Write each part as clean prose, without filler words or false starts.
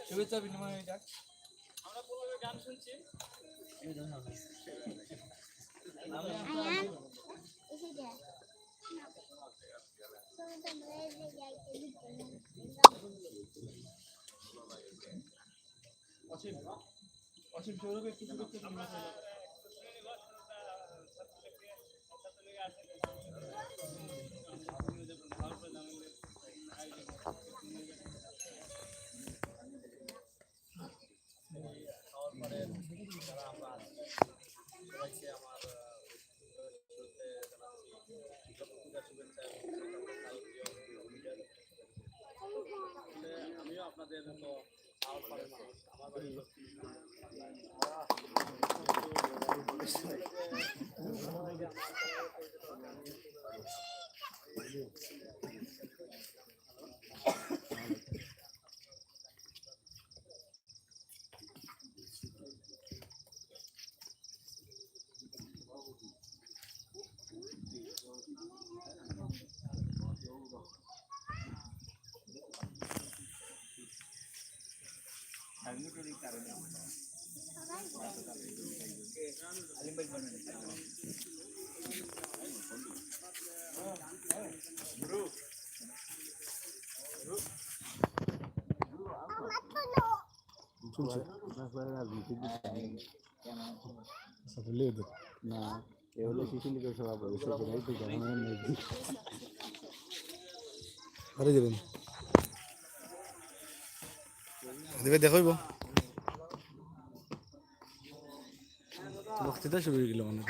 শুভেচ্ছা বিনিময় যাক। আমরা পূর্বে গান শুনছি। অসীম সৌরভ একটু শুভেচ্ছা আমিও আপনাদের মতো আমার বাড়ি లేదు నా ఎవరో శిష్యులకి আরে যাবেন দেবে দেখাইব বক্তৃতা শুরু হয়ে গেল মানে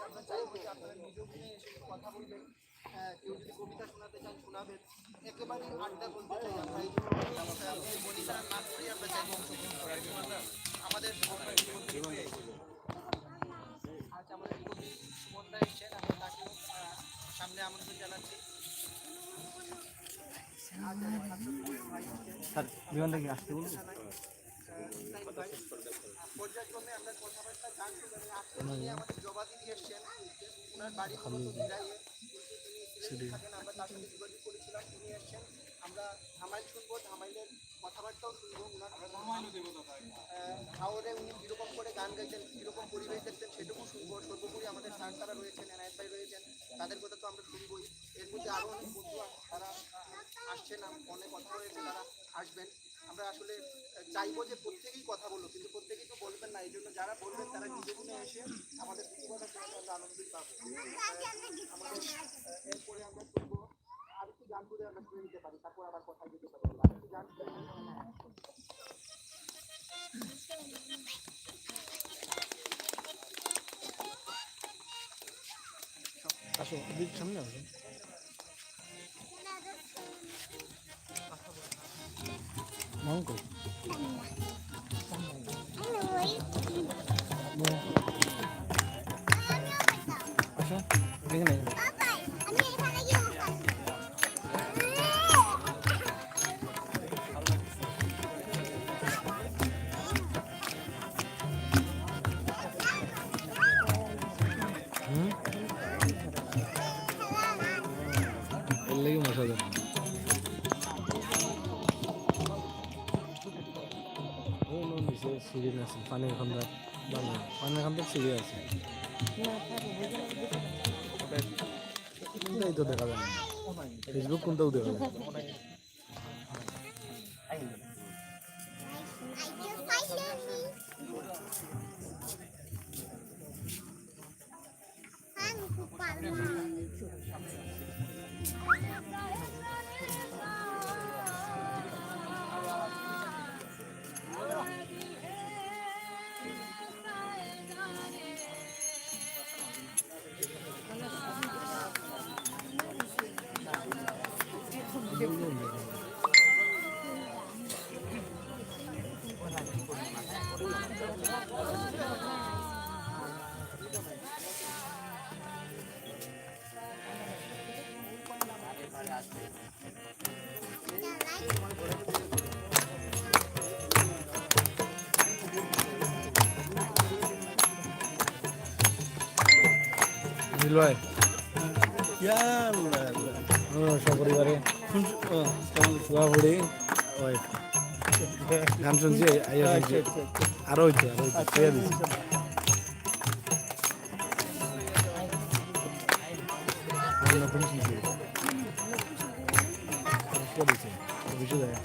আমরা চাইবো যে আপনারা নিজ এসে কথা বলবেন, কেউ যদি কবিতা শোনাতে চান শোনাবেন, একেবারে আড্ডা বলতে চাই আমরা এই বনিতা না করেই আমরা চাইবো অংশগ্রহণ করার জন্য। আমাদের আজ আমাদের কবি সুমনদা এসেছেন, আমরা তাকেও সামনে আমন্ত্রণ জানাচ্ছি। আসতে বলুন পর্যায়ক্রমে আমরা কথাবার্তা জানতে পারি। আজকে তিনি আমাদের জবাদি নিয়ে এসছেন, ওনার বাড়ি মূলত বিরাইয়ে, তিনি থাকেন, আমরা তার সাথে যোগাযোগ করেছিলাম, তিনি এসছেন। আমরা ধামাইল শুনবো, ধামাইলের কথাবার্তাও শুনবো, ওনার হাওরে উনি কীরকম করে গান গাইতেন, কীরকম পরিবেশ দেখতেন সেটুকু শুনবো। সর্বোপরি আমাদের স্যার তারা রয়েছেন, এনায়েত ভাই রয়েছেন, তাদের কথা তো আমরা শুনবোই। এর মধ্যে আরও অনেক বন্ধু তারা আসছেন, ফোনে কথা হয়েছে, তারা আসবেন। আমরা আমরা আসলে চাইবো যে প্রত্যেকেই কথা বলবো, কিন্তু প্রত্যেকেই তো বলবেন না। এই জন্য যারা বলবেন তারা নিজে গুণে এসে আমাদের প্রতিবাদ আমরা আনন্দই পাবো। আমাদের এরপরে আমরা শুনবো আর একটু গান করে আমরা শুনে নিতে পারি, তারপর আবার কথা যেতে পারি। আর একটু গান আসো দিক সামনে আসো মাংকো আসো এখানে লেগে মশা দেয় সিঁড়ি আছে পানির খান্দার পানির খান্দার সিঁড়ি আছে কোনটাই তো দেখা যায় না ফেসবুক কোনটাও দেখা যায় নিলয় সপরিবারে গান শুনছি আরো হইতো নতুন শুনছি বুঝে যায়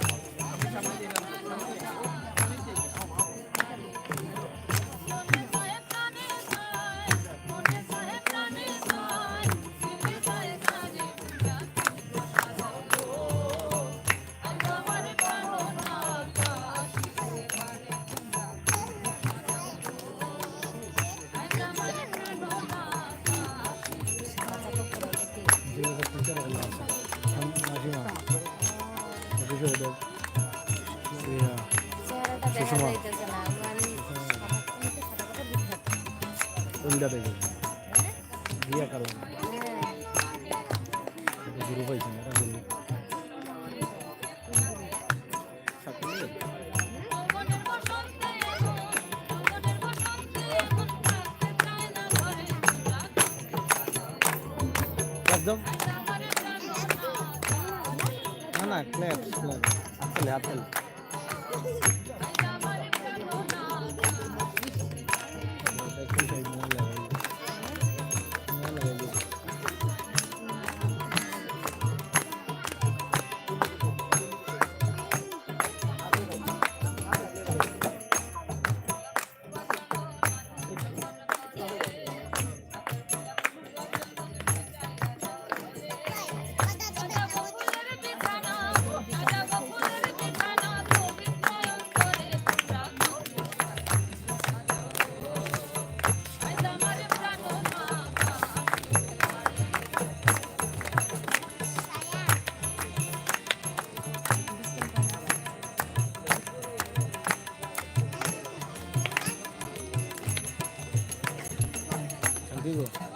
সুষমা উল্টা দেখে বিয়া কারণ গুরু পাইছে না একদম না ক্ল্যাপ হাতলে হাতলে digo.